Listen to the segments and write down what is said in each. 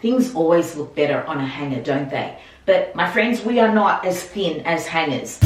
Things always look better on a hanger, don't they? But my friends, we are not as thin as hangers.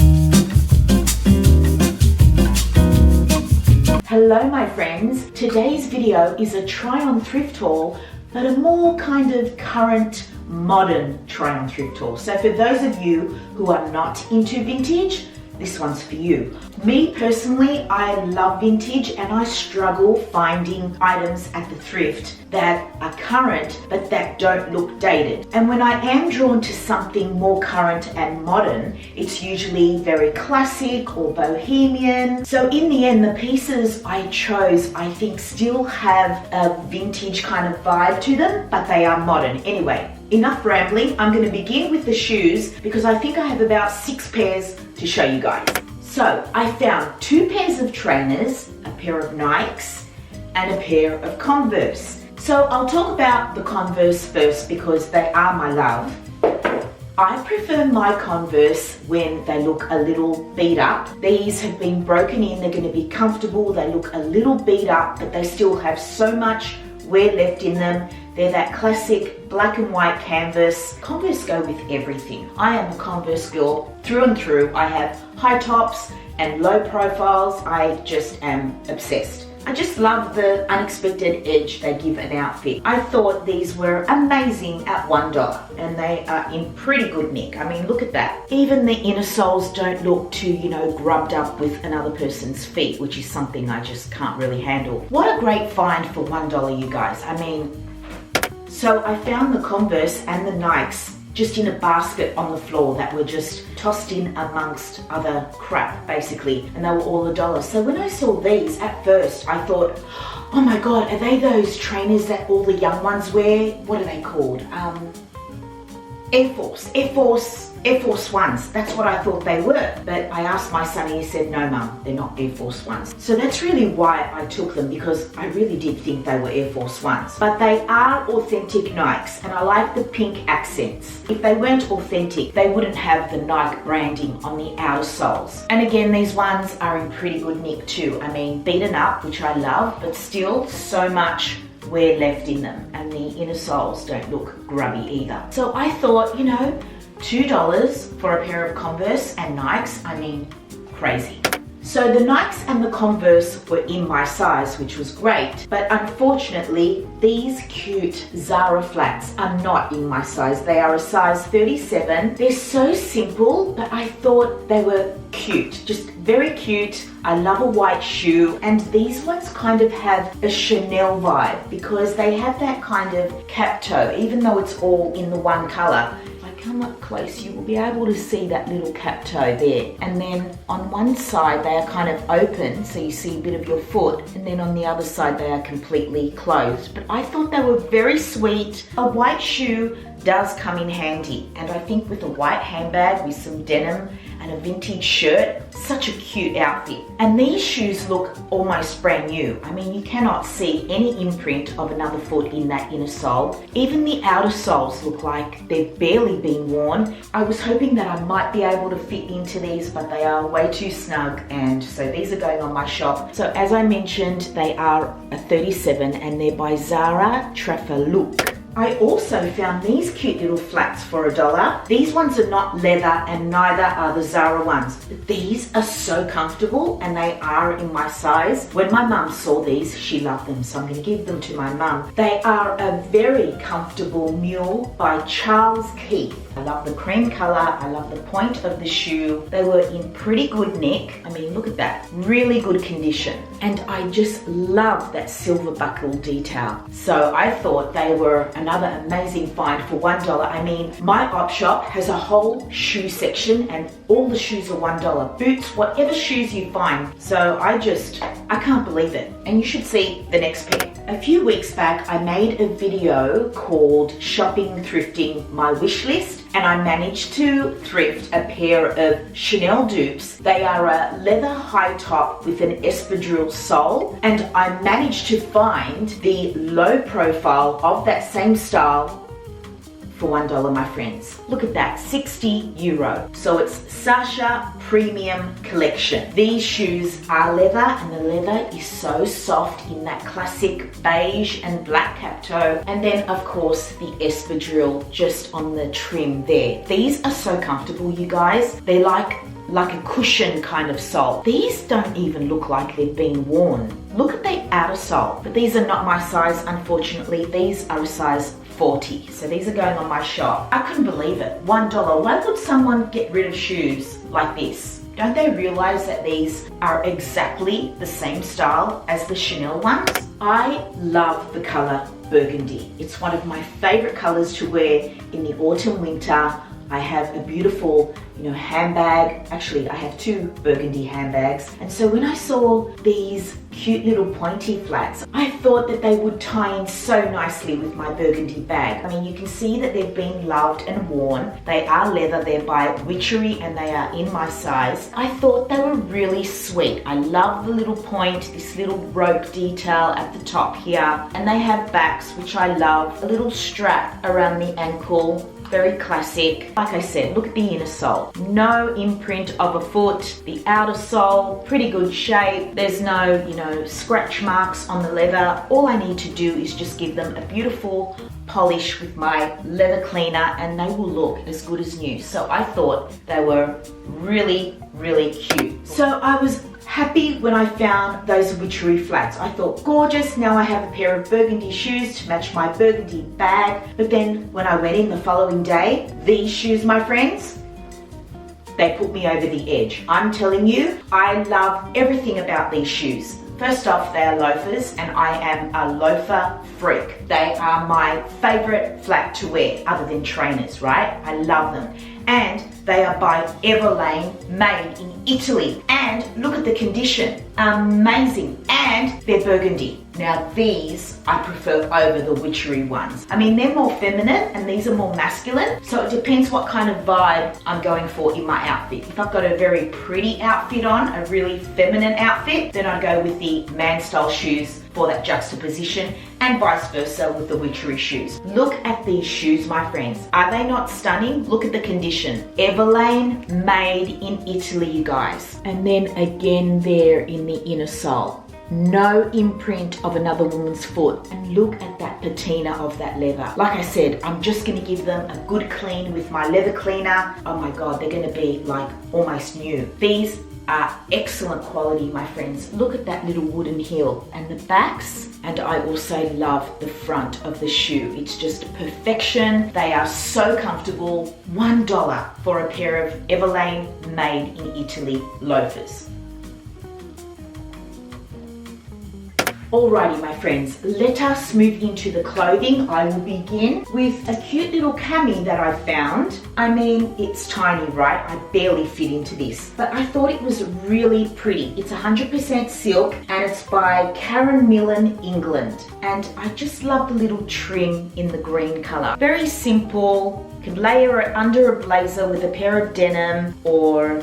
Hello my friends, today's video is a try on thrift haul, but a more kind of current, modern try on thrift haul. So for those of you who are not into vintage, this one's for you. Me personally, I love vintage and I struggle finding items at the thrift that are current but that don't look dated. And when I am drawn to something more current and modern, it's usually very classic or bohemian. So in the end, the pieces I chose, I think still have a vintage kind of vibe to them, but they are modern. Anyway, enough rambling. I'm going to begin with the shoes because I think I have about 6 pairs to show you guys. So I found 2 pairs of trainers, a pair of Nikes and a pair of Converse. So I'll talk about the Converse first because they are my love. I prefer my Converse when they look a little beat up. These have been broken in, they're going to be comfortable, they look a little beat up, but they still have so much wear left in them. They're that classic black and white canvas. Converse go with everything. I am a Converse girl through and through. I have high tops and low profiles. I just am obsessed. I just love the unexpected edge they give an outfit. I thought these were amazing at $1 and they are in pretty good nick. I mean, look at that. Even the inner soles don't look too, grubbed up with another person's feet, which is something I just can't really handle. What a great find for $1, you guys. I mean, so I found the Converse and the Nikes just in a basket on the floor that were just tossed in amongst other crap, basically, and they were all $1. So when I saw these, at first I thought, oh my god, are they those trainers that all the young ones wear? What are they called? Air Force Ones. That's what I thought they were. But I asked my son and he said, no mum, they're not Air Force Ones. So that's really why I took them, because I really did think they were Air Force Ones. But they are authentic Nikes and I like the pink accents. If they weren't authentic, they wouldn't have the Nike branding on the outer soles. And again, these ones are in pretty good nick too. I mean, beaten up, which I love, but still so much wear left in them, and the inner soles don't look grubby either. So I thought, $2 for a pair of Converse and Nikes, I mean, crazy. So the Nikes and the Converse were in my size, which was great, but unfortunately, these cute Zara flats are not in my size. They are a size 37. They're so simple, but I thought they were cute, just very cute. I love a white shoe, and these ones kind of have a Chanel vibe because they have that kind of cap toe, even though it's all in the one color. Come up close, you will be able to see that little cap toe there, and then on one side they are kind of open, so you see a bit of your foot, and then on the other side they are completely closed. But I thought they were very sweet. A white shoe does come in handy, and I think with a white handbag with some denim and a vintage shirt, such a cute outfit. And these shoes look almost brand new. I mean, you cannot see any imprint of another foot in that inner sole. Even the outer soles look like they've barely been worn. I was hoping that I might be able to fit into these, but they are way too snug, and so these are going on my shop. So as I mentioned, they are a 37 and they're by Zara Trafaluk. I also found these cute little flats for $1. These ones are not leather and neither are the Zara ones. But these are so comfortable and they are in my size. When my mum saw these, she loved them, so I'm going to give them to my mum. They are a very comfortable mule by Charles Keith. I love the cream color, I love the point of the shoe. They were in pretty good nick. I mean, look at that, really good condition. And I just love that silver buckle detail. So I thought they were another amazing find for $1. I mean, my op shop has a whole shoe section and all the shoes are $1. Boots, whatever shoes you find. So I can't believe it. And you should see the next pair. A few weeks back, I made a video called Shopping Thrifting My Wish List, and I managed to thrift a pair of Chanel dupes. They are a leather high top with an espadrille sole, and I managed to find the low profile of that same style for $1, my friends. Look at that, €60. So it's Sasha Premium Collection. These shoes are leather, and the leather is so soft in that classic beige and black cap toe. And then of course the espadrille just on the trim there. These are so comfortable, you guys. They're like a cushion kind of sole. These don't even look like they've been worn. Look at the outer sole, but these are not my size, unfortunately. These are a size 40, so these are going on my shop. I couldn't believe it, $1. Why would someone get rid of shoes like this? Don't they realize that these are exactly the same style as the Chanel ones? I love the color burgundy. It's one of my favorite colors to wear in the autumn, winter. I have a beautiful, handbag. Actually, I have 2 burgundy handbags. And so when I saw these cute little pointy flats, I thought that they would tie in so nicely with my burgundy bag. I mean, you can see that they've been loved and worn. They are leather, they're by Witchery, and they are in my size. I thought they were really sweet. I love the little point, this little rope detail at the top here. And they have backs, which I love. A little strap around the ankle. Very classic. Like I said, look at the inner sole. No imprint of a foot. The outer sole, pretty good shape. There's no, scratch marks on the leather. All I need to do is just give them a beautiful polish with my leather cleaner and they will look as good as new. So I thought they were really, really cute. So I was happy when I found those Witchery flats. I thought, gorgeous, now I have a pair of burgundy shoes to match my burgundy bag. But then when I went in the following day, these shoes, my friends, they put me over the edge. I'm telling you, I love everything about these shoes. First off, they are loafers, and I am a loafer freak. They are my favorite flat to wear, other than trainers, right? I love them. And they are by Everlane, made in Italy. And look at the condition, amazing. And they're burgundy. Now these I prefer over the Witchery ones. I mean, they're more feminine and these are more masculine. So it depends what kind of vibe I'm going for in my outfit. If I've got a very pretty outfit on, a really feminine outfit, then I go with the man style shoes for that juxtaposition, and vice versa with the Witchery shoes. Look at these shoes, my friends. Are they not stunning? Look at the condition. Everlane, made in Italy, you guys. And then again there in the inner sole. No imprint of another woman's foot. And look at that patina of that leather. Like I said, I'm just gonna give them a good clean with my leather cleaner. Oh my God, they're gonna be like almost new. These are excellent quality, my friends. Look at that little wooden heel and the backs. And I also love the front of the shoe. It's just perfection. They are so comfortable. $1 for a pair of Everlane, made in Italy loafers. Alrighty, my friends, let us move into the clothing. I will begin with a cute little cami that I found. I mean, it's tiny, right? I barely fit into this, but I thought it was really pretty. It's 100% silk and it's by Karen Millen, England. And I just love the little trim in the green color. Very simple. You can layer it under a blazer with a pair of denim, or,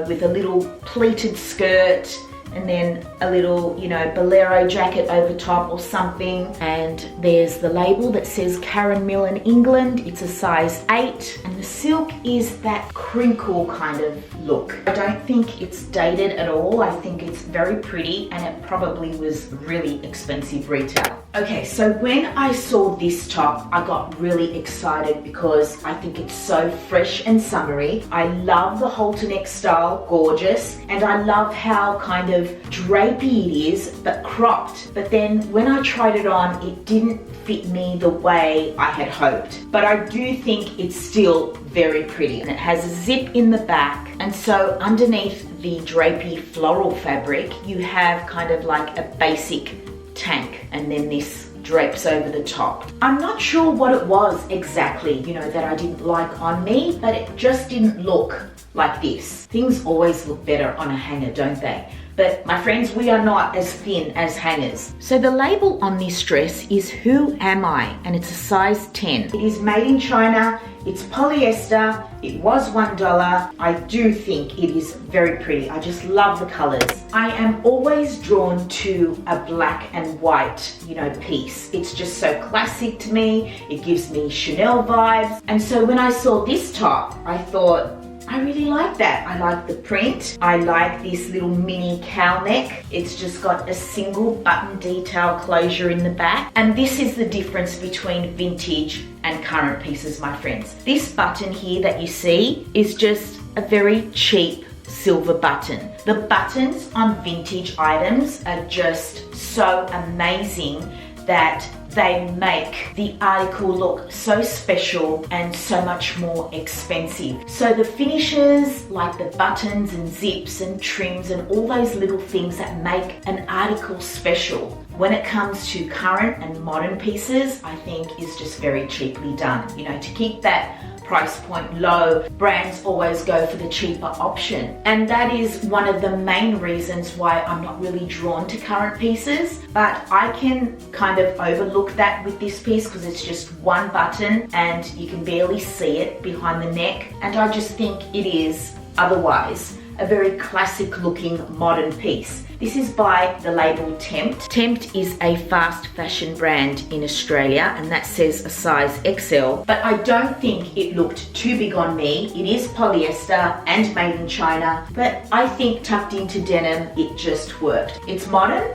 with a little pleated skirt, and then a little, bolero jacket over top or something. And there's the label that says Karen Millen, England. It's a size 8, and the silk is that crinkle kind of look. I don't think it's dated at all. I think it's very pretty, and it probably was really expensive retail. Okay, so when I saw this top, I got really excited because I think it's so fresh and summery. I love the halter neck style, gorgeous, and I love how kind of drapey it is, but cropped. But then when I tried it on, it didn't fit me the way I had hoped. But I do think it's still very pretty. And it has a zip in the back, and so underneath the drapey floral fabric, you have kind of like a basic tank, and then this drapes over the top. I'm not sure what it was exactly, that I didn't like on me, but it just didn't look like this. Things always look better on a hanger, don't they? but my friends, we are not as thin as hangers. So the label on this dress is Who Am I? And it's a size 10. It is made in China. It's polyester. It was $1. I do think it is very pretty. I just love the colors. I am always drawn to a black and white, piece. It's just so classic to me. It gives me Chanel vibes. And so when I saw this top, I thought, I really like that. I like the print. I like this little mini cowl neck. It's just got a single button detail closure in the back. And this is the difference between vintage and current pieces, my friends. This button here that you see is just a very cheap silver button. The buttons on vintage items are just so amazing that they make the article look so special and so much more expensive. So the finishes, like the buttons and zips and trims and all those little things that make an article special, when it comes to current and modern pieces, I think is just very cheaply done. To keep that price point low, brands always go for the cheaper option. And that is one of the main reasons why I'm not really drawn to current pieces. But I can kind of overlook that with this piece because it's just one button and you can barely see it behind the neck. And I just think it is otherwise a very classic looking modern piece. This is by the label Tempt. Tempt is a fast fashion brand in Australia, and that says a size XL, but I don't think it looked too big on me. It is polyester and made in China, but I think tucked into denim, it just worked. It's modern,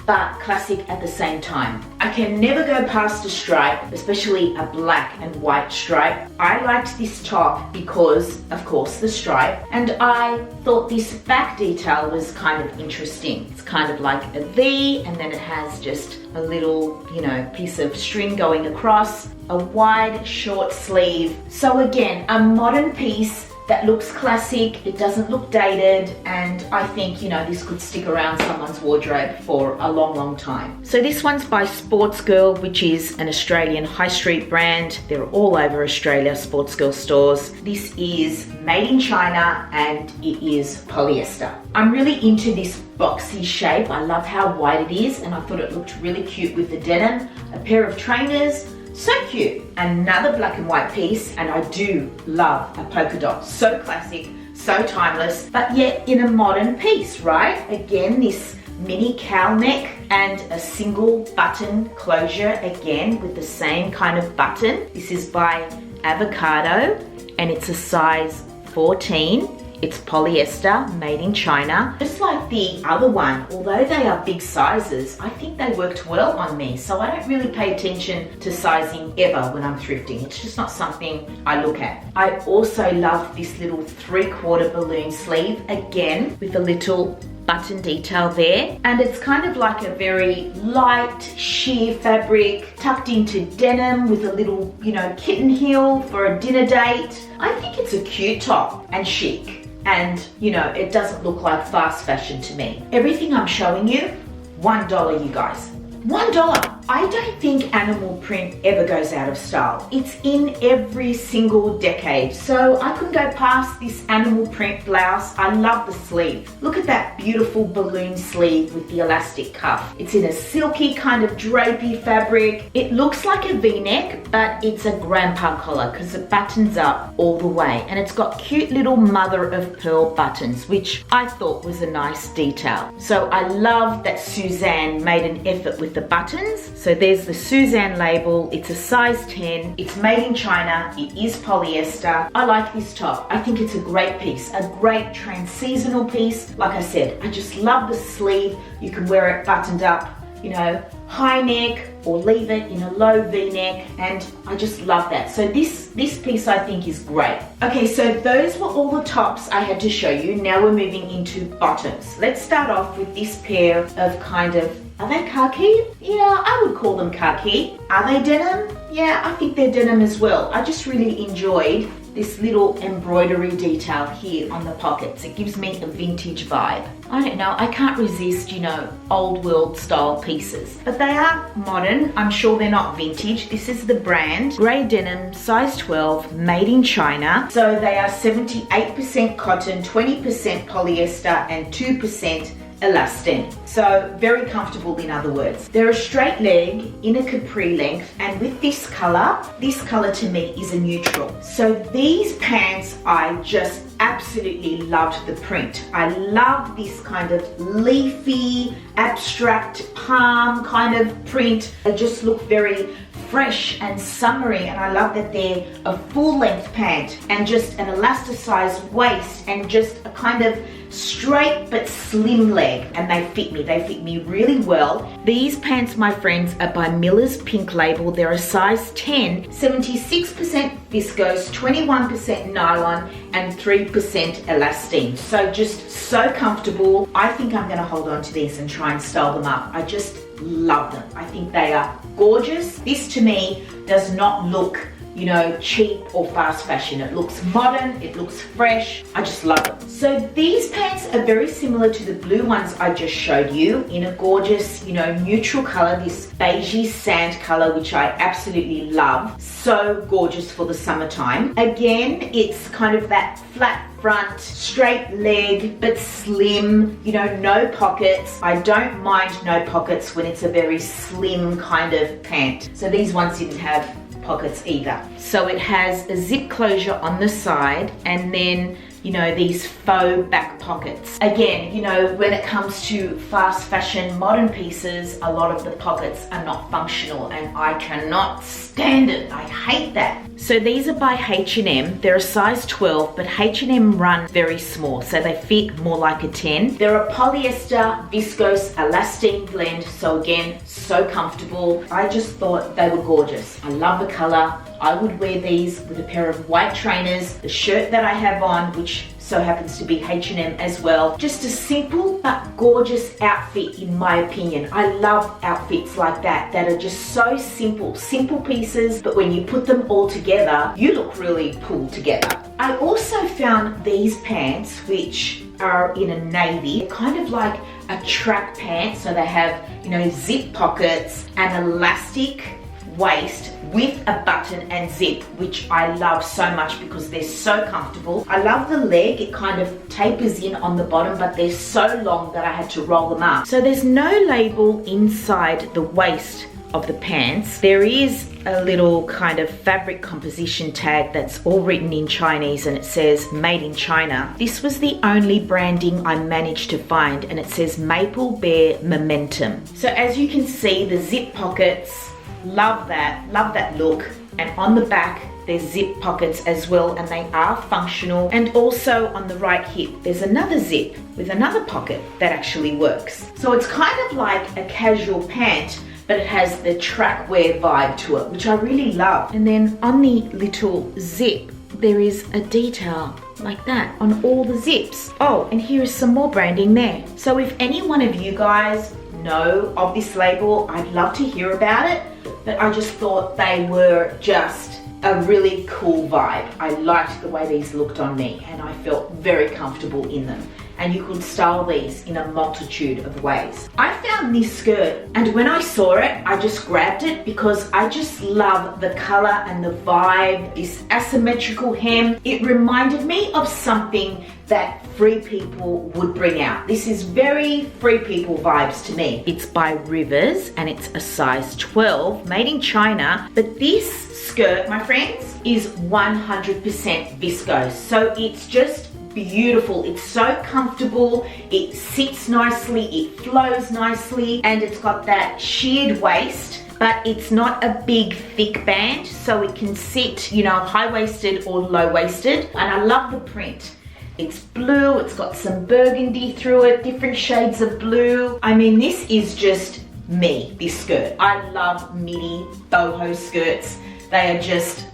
but classic at the same time. I can never go past a stripe, especially a black and white stripe. I liked this top because, of course, the stripe, and I thought this back detail was kind of interesting. It's kind of like a V, and then it has just a little, piece of string going across, a wide short sleeve. So again, a modern piece that looks classic, it doesn't look dated, and I think, this could stick around someone's wardrobe for a long, long time. So this one's by Sports Girl, which is an Australian high street brand. They're all over Australia, Sports Girl stores. This is made in China and it is polyester. I'm really into this boxy shape. I love how wide it is, and I thought it looked really cute with the denim. A pair of trainers. So cute. Another black and white piece, and I do love a polka dot. So classic, so timeless, but yet in a modern piece, right? Again, this mini cowl neck and a single button closure again with the same kind of button. This is by AVOCADO and it's a size 14. It's polyester, made in China. Just like the other one, although they are big sizes, I think they worked well on me. So I don't really pay attention to sizing ever when I'm thrifting. It's just not something I look at. I also love this little 3/4 balloon sleeve, again, with a little button detail there. And it's kind of like a very light sheer fabric tucked into denim with a little, kitten heel for a dinner date. I think it's a cute top and chic. And, it doesn't look like fast fashion to me. Everything I'm showing you, $1, you guys. $1. I don't think animal print ever goes out of style. It's in every single decade. So I couldn't go past this animal print blouse. I love the sleeve. Look at that beautiful balloon sleeve with the elastic cuff. It's in a silky kind of drapey fabric. It looks like a V-neck, but it's a grandpa collar because it buttons up all the way. And it's got cute little mother of pearl buttons, which I thought was a nice detail. So I love that Suzanne made an effort with the buttons. So there's the Suzanne label. It's a size 10. It's made in China. It is polyester. I like this top. I think it's a great piece, a great trans-seasonal piece. Like I said, I just love the sleeve. You can wear it buttoned up, high neck, or leave it in a low V-neck, and I just love that. So this piece I think is great. Okay, so those were all the tops I had to show you. Now we're moving into bottoms. Let's start off with this pair of kind of, are they khaki? Yeah, I would call them khaki. Are they denim? Yeah, I think they're denim as well. I just really enjoyed this little embroidery detail here on the pockets. It gives me a vintage vibe. I don't know, I can't resist, old world style pieces. But they are modern. I'm sure they're not vintage. This is the brand GRAE denim, size 12, made in China. So they are 78% cotton, 20% polyester, and 2% elastane. So very comfortable, in other words. They're a straight leg in a capri length, and with this color to me is a neutral. So these pants, I just absolutely loved the print. I love this kind of leafy, abstract palm kind of print. They just look very fresh and summery, and I love that they're a full length pant and just an elasticized waist and just a kind of straight but slim leg, and they fit me really well. These pants, my friends, are by Miller's Pink Label. They're a size 10, 76% viscose, 21% nylon and 3% elastane. So just so comfortable. I think I'm going to hold on to these and try and style them up. I just love them. I think they are gorgeous. This to me does not look, you know, cheap or fast fashion. It looks modern, it looks fresh. I just love it. So these pants are very similar to the blue ones I just showed you, in a gorgeous, you know, neutral color, this beigey sand color, which I absolutely love. So gorgeous for the summertime. Again, it's kind of that flat front, straight leg, but slim, you know, no pockets. I don't mind no pockets when it's a very slim kind of pant. So these ones didn't have pockets either. So it has a zip closure on the side, and then, you know, these faux back pockets. Again, you know, when it comes to fast fashion modern pieces, a lot of the pockets are not functional, and I cannot stand it. I hate that. So these are by H&M. They're a size 12, but H&M run very small, so they fit more like a 10. They're a polyester viscose elastane blend, so again, so comfortable. I just thought they were gorgeous. I love the color. I would wear these with a pair of white trainers, the shirt that I have on, which so happens to be H&M as well. Just a simple but gorgeous outfit, in my opinion. I love outfits like that are just so simple pieces, but when you put them all together, you look really pulled together. I also found these pants, which are in a navy, kind of like a track pant, so they have, you know, zip pockets and elastic waist with a button and zip, which I love so much because they're so comfortable. I love the leg. It kind of tapers in on the bottom, but they're so long that I had to roll them up. So there's no label inside the waist of the pants. There is a little kind of fabric composition tag that's all written in Chinese, and it says made in China. This was the only branding I managed to find, and it says Maple Bear Momentum. So as you can see, the zip pockets, love that look. And on the back there's zip pockets as well, and they are functional. And also on the right hip there's another zip with another pocket that actually works. So it's kind of like a casual pant, but it has the track wear vibe to it, which I really love. And then on the little zip there is a detail like that on all the zips. Oh, and here is some more branding there. So if any one of you guys know of this label, I'd love to hear about it. But I just thought they were just a really cool vibe. I liked the way these looked on me, and I felt very comfortable in them. And you could style these in a multitude of ways. I found this skirt, and when I saw it, I just grabbed it because I just love the color and the vibe, this asymmetrical hem. It reminded me of something that Free People would bring out. This is very Free People vibes to me. It's by Rivers, and it's a size 12, made in China. But this skirt, my friends, is 100% viscose. So it's just beautiful. It's so comfortable. It sits nicely, it flows nicely, and it's got that sheared waist, but it's not a big thick band, so it can sit, you know, high-waisted or low-waisted. And I love the print. It's blue, it's got some burgundy through it, different shades of blue. I mean, this is just me, this skirt. I love midi boho skirts. They are just,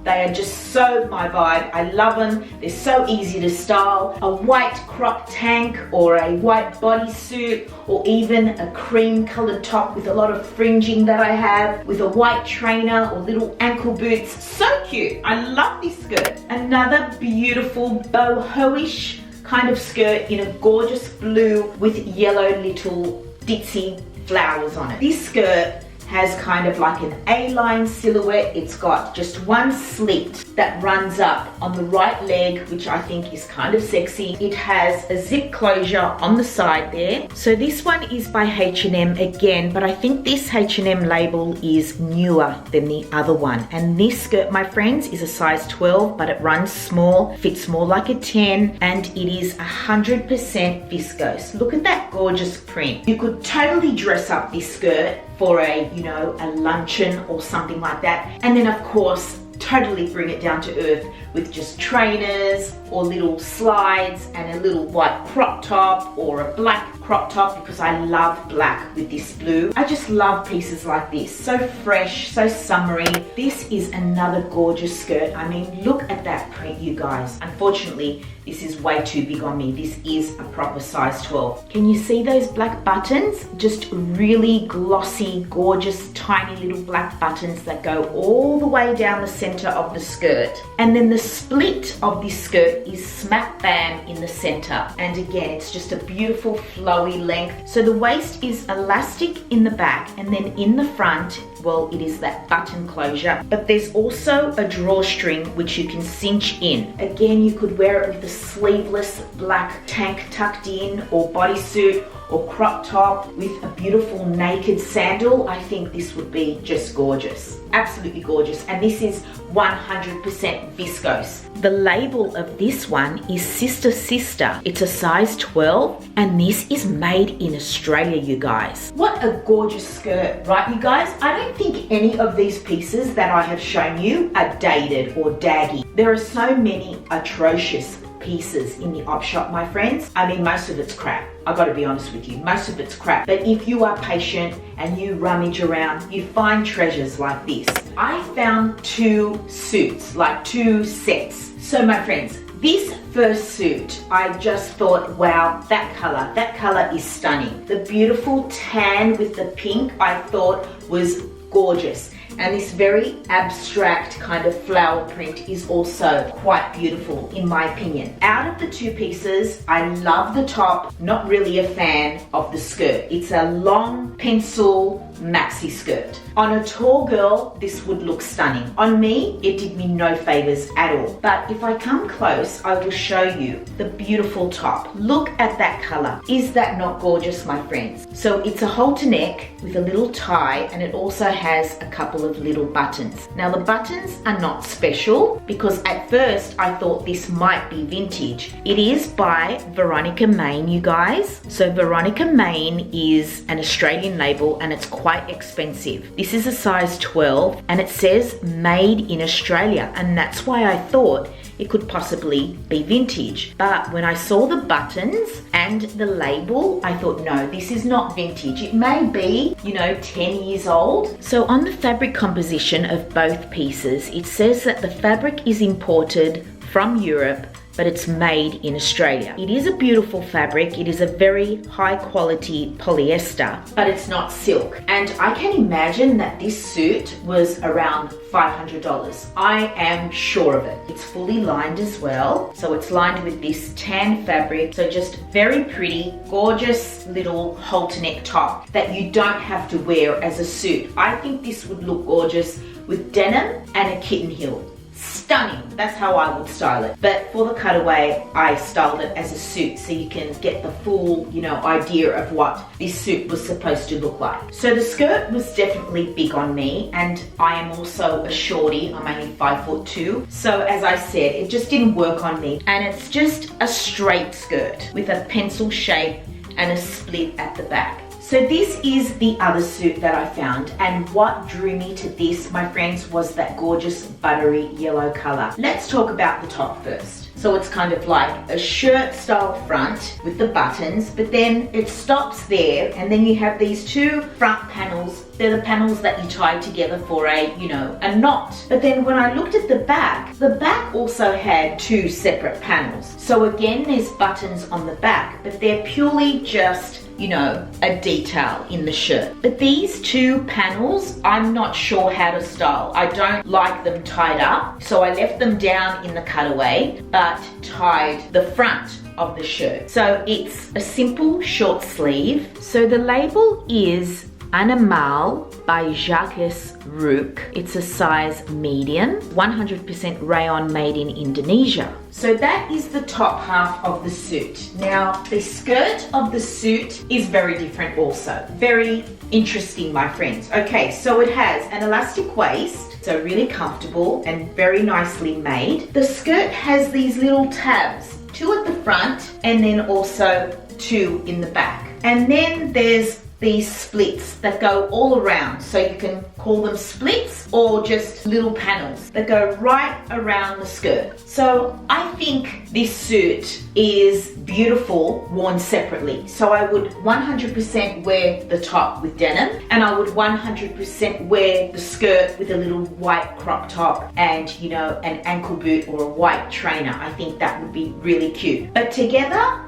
they are just so my vibe. I love them. They're so easy to style. A white crop tank or a white bodysuit, or even a cream colored top with a lot of fringing that I have, with a white trainer or little ankle boots. So cute. I love this skirt. Another beautiful boho-ish kind of skirt in a gorgeous blue with yellow little ditzy flowers on it. This skirt has kind of like an A-line silhouette. It's got just one slit that runs up on the right leg, which I think is kind of sexy. It has a zip closure on the side there. So this one is by H&M again, but I think this H&M label is newer than the other one. And this skirt, my friends, is a size 12, but it runs small, fits more like a 10, and it is 100% viscose. Look at that gorgeous print. You could totally dress up this skirt for a, you know, a luncheon or something like that. And then of course, totally bring it down to earth with just trainers or little slides and a little white crop top or a black crop top, because I love black with this blue. I just love pieces like this. So fresh, so summery. This is another gorgeous skirt. I mean, look at that print, you guys. Unfortunately, this is way too big on me. This is a proper size 12. Can you see those black buttons? Just really glossy, gorgeous, tiny little black buttons that go all the way down the center of the skirt. And then the split of this skirt is smack bam in the center. And again, it's just a beautiful flowy length. So the waist is elastic in the back, and then in the front, well, it is that button closure, but there's also a drawstring which you can cinch in. Again, you could wear it with a sleeveless black tank tucked in, or bodysuit, or crop top with a beautiful naked sandal. I think this would be just gorgeous. Absolutely gorgeous. And this is 100% viscose. The label of this one is Sister Sister. It's a size 12, and this is made in Australia, you guys. What a gorgeous skirt, right, you guys? I don't think any of these pieces that I have shown you are dated or daggy. There are so many atrocious pieces in the op shop, my friends. I mean, most of it's crap. I gotta be honest with you, most of it's crap. But if you are patient and you rummage around, you find treasures like this. I found two suits, like two sets. So my friends, this first suit, I just thought, wow, that color is stunning. The beautiful tan with the pink, I thought was gorgeous. And this very abstract kind of flower print is also quite beautiful in my opinion. Out of the two pieces, I love the top, not really a fan of the skirt. It's a long pencil maxi skirt. On a tall girl, this would look stunning. On me, it did me no favors at all. But if I come close, I will show you the beautiful top. Look at that color. Is that not gorgeous, my friends? So it's a halter neck with a little tie, and it also has a couple of little buttons. Now the buttons are not special, because at first I thought this might be vintage. It is by Veronika Maine, you guys. So Veronika Maine is an Australian label, and it's quite expensive. This is a size 12, and it says made in Australia, and that's why I thought it could possibly be vintage. But when I saw the buttons and the label, I thought, no, this is not vintage. It may be, you know, 10 years old. So on the fabric composition of both pieces, it says that the fabric is imported from Europe, but it's made in Australia. It is a beautiful fabric. It is a very high quality polyester, but it's not silk. And I can imagine that this suit was around $500. I am sure of it. It's fully lined as well. So it's lined with this tan fabric. So just very pretty, gorgeous little halter neck top that you don't have to wear as a suit. I think this would look gorgeous with denim and a kitten heel. Stunning. That's how I would style it. But for the cutaway, I styled it as a suit, so you can get the full, you know, idea of what this suit was supposed to look like. So the skirt was definitely big on me, and I am also a shorty. I'm only 5'2". So as I said, it just didn't work on me. And it's just a straight skirt with a pencil shape and a split at the back. So this is the other suit that I found, and what drew me to this, my friends, was that gorgeous buttery yellow color. Let's talk about the top first. So it's kind of like a shirt style front with the buttons, but then it stops there, and then you have these two front panels. They're the panels that you tie together for a, you know, a knot. But then when I looked at the back also had two separate panels. So again, there's buttons on the back, but they're purely just, you know, a detail in the shirt. But these two panels, I'm not sure how to style. I don't like them tied up, so I left them down in the cutaway, but tied the front of the shirt. So it's a simple short sleeve. So the label is Animal by Jacques Rook. It's a size medium, 100% rayon made in Indonesia. So that is the top half of the suit. Now, the skirt of the suit is very different also. Very interesting, my friends. Okay, so it has an elastic waist, so really comfortable and very nicely made. The skirt has these little tabs, 2 at the front and then also 2 in the back. And then there's these splits that go all around, so you can call them splits or just little panels that go right around the skirt. So I think this suit is beautiful worn separately. So I would 100% wear the top with denim, and I would 100% wear the skirt with a little white crop top and, you know, an ankle boot or a white trainer. I think that would be really cute. But together,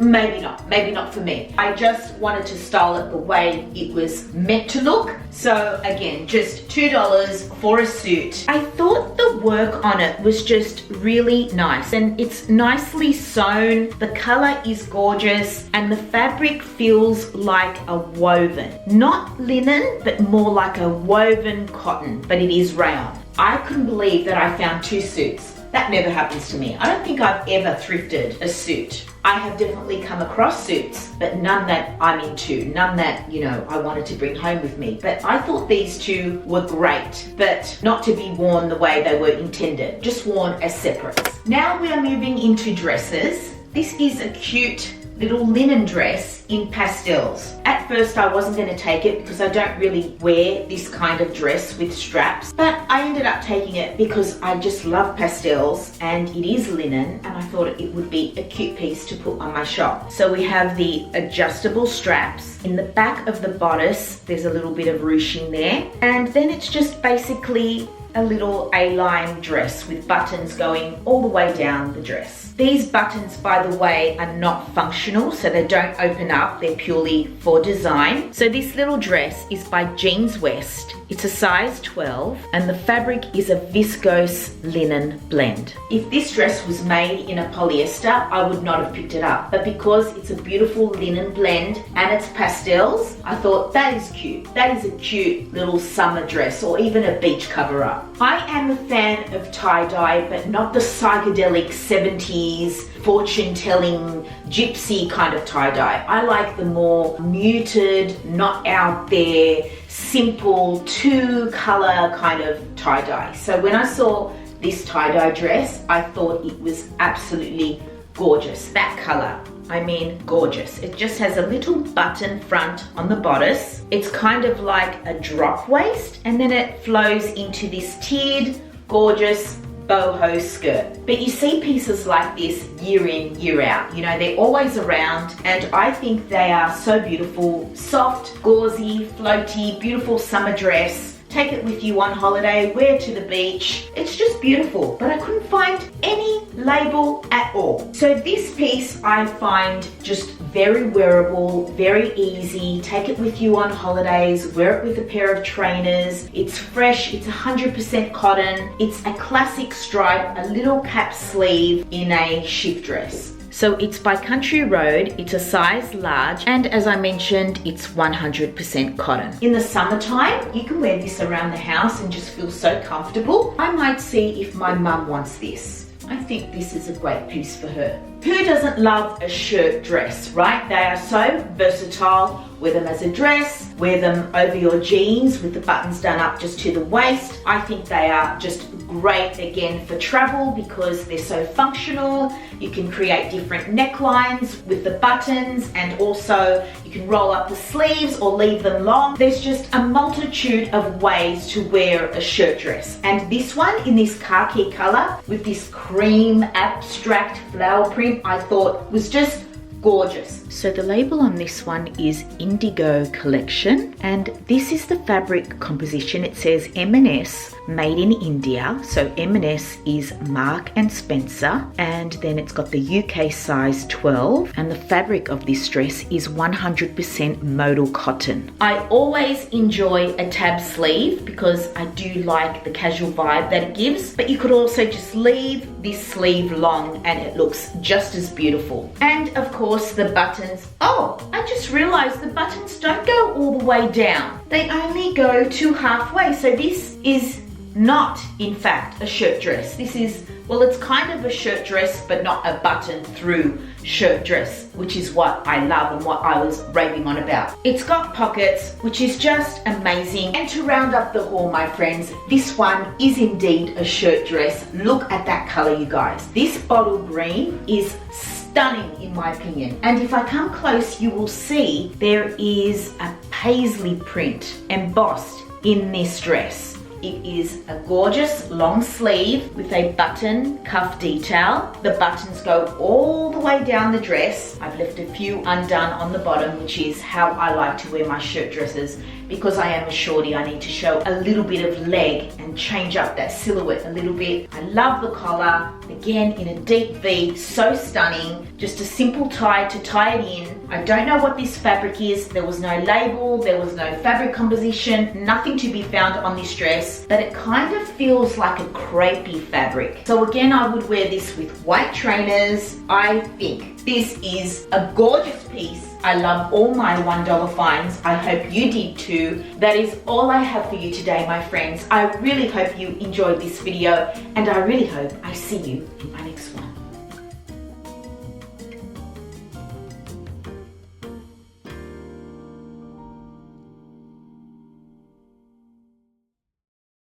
maybe not for me. I just wanted to style it the way it was meant to look. So again, just $2 for a suit. I thought the work on it was just really nice, and it's nicely sewn. The color is gorgeous and the fabric feels like a woven. Not linen, but more like a woven cotton, but it is rayon. I couldn't believe that I found 2 suits. That never happens to me. I don't think I've ever thrifted a suit. I have definitely come across suits, but none that I'm into, none that, you know, I wanted to bring home with me. But I thought these 2 were great, but not to be worn the way they were intended, just worn as separates. Now we are moving into dresses. This is a cute little linen dress in pastels. At first I wasn't going to take it because I don't really wear this kind of dress with straps, but I ended up taking it because I just love pastels and it is linen, and I thought it would be a cute piece to put on my shop. So we have the adjustable straps. In the back of the bodice there's a little bit of ruching there, and then it's just basically a little A-line dress with buttons going all the way down the dress. These buttons, by the way, are not functional, so they don't open up. They're purely for design. So this little dress is by Jeans West. It's a size 12 and the fabric is a viscose linen blend. If this dress was made in a polyester, I would not have picked it up. But because it's a beautiful linen blend and it's pastels, I thought that is cute. That is a cute little summer dress or even a beach cover-up. I am a fan of tie-dye, but not the psychedelic 70s fortune-telling gypsy kind of tie-dye. I like the more muted, not out there, simple, 2-color kind of tie-dye. So when I saw this tie-dye dress, I thought it was absolutely gorgeous. That color, I mean gorgeous. It just has a little button front on the bodice. It's kind of like a drop waist, and then it flows into this tiered, gorgeous boho skirt. But you see pieces like this year in, year out. You know, they're always around, and I think they are so beautiful. Soft, gauzy, floaty, beautiful summer dress. Take it with you on holiday, wear it to the beach. It's just beautiful, but I couldn't find any label at all. So this piece I find just very wearable, very easy. Take it with you on holidays, wear it with a pair of trainers. It's fresh, it's 100% cotton. It's a classic stripe, a little cap sleeve in a shift dress. So it's by Country Road, it's a size large, and as I mentioned, it's 100% cotton. In the summertime, you can wear this around the house and just feel so comfortable. I might see if my mum wants this. I think this is a great piece for her. Who doesn't love a shirt dress, right? They are so versatile. Wear them as a dress, wear them over your jeans with the buttons done up just to the waist. I think they are just great again for travel because they're so functional. You can create different necklines with the buttons, and also you can roll up the sleeves or leave them long. There's just a multitude of ways to wear a shirt dress. And this one in this khaki color with this cream abstract flower print, I thought was just gorgeous. So the label on this one is Indigo Collection, and this is the fabric composition. It says M&S made in India. So M&S is Mark and Spencer, and then it's got the UK size 12, and the fabric of this dress is 100% modal cotton. I always enjoy a tab sleeve because I do like the casual vibe that it gives, but you could also just leave this sleeve long and it looks just as beautiful. And of course the buttons, oh, I just realized the buttons don't go all the way down. They only go to halfway. So this is not, in fact, a shirt dress. This is, well, it's kind of a shirt dress, but not a button through shirt dress, which is what I love and what I was raving on about. It's got pockets, which is just amazing. And to round up the haul, my friends, this one is indeed a shirt dress. Look at that color, you guys. This bottle green is stunning in my opinion. And if I come close, you will see there is a paisley print embossed in this dress. It is a gorgeous long sleeve with a button cuff detail. The buttons go all the way down the dress. I've left a few undone on the bottom, which is how I like to wear my shirt dresses. Because I am a shorty, I need to show a little bit of leg and change up that silhouette a little bit. I love the collar, again in a deep V, so stunning. Just a simple tie to tie it in. I don't know what this fabric is. There was no label, there was no fabric composition, nothing to be found on this dress, but it kind of feels like a crepey fabric. So again, I would wear this with white trainers. I think this is a gorgeous piece. I love all my $1 finds. I hope you did too. That is all I have for you today, my friends. I really hope you enjoyed this video, and I really hope I see you in my next one.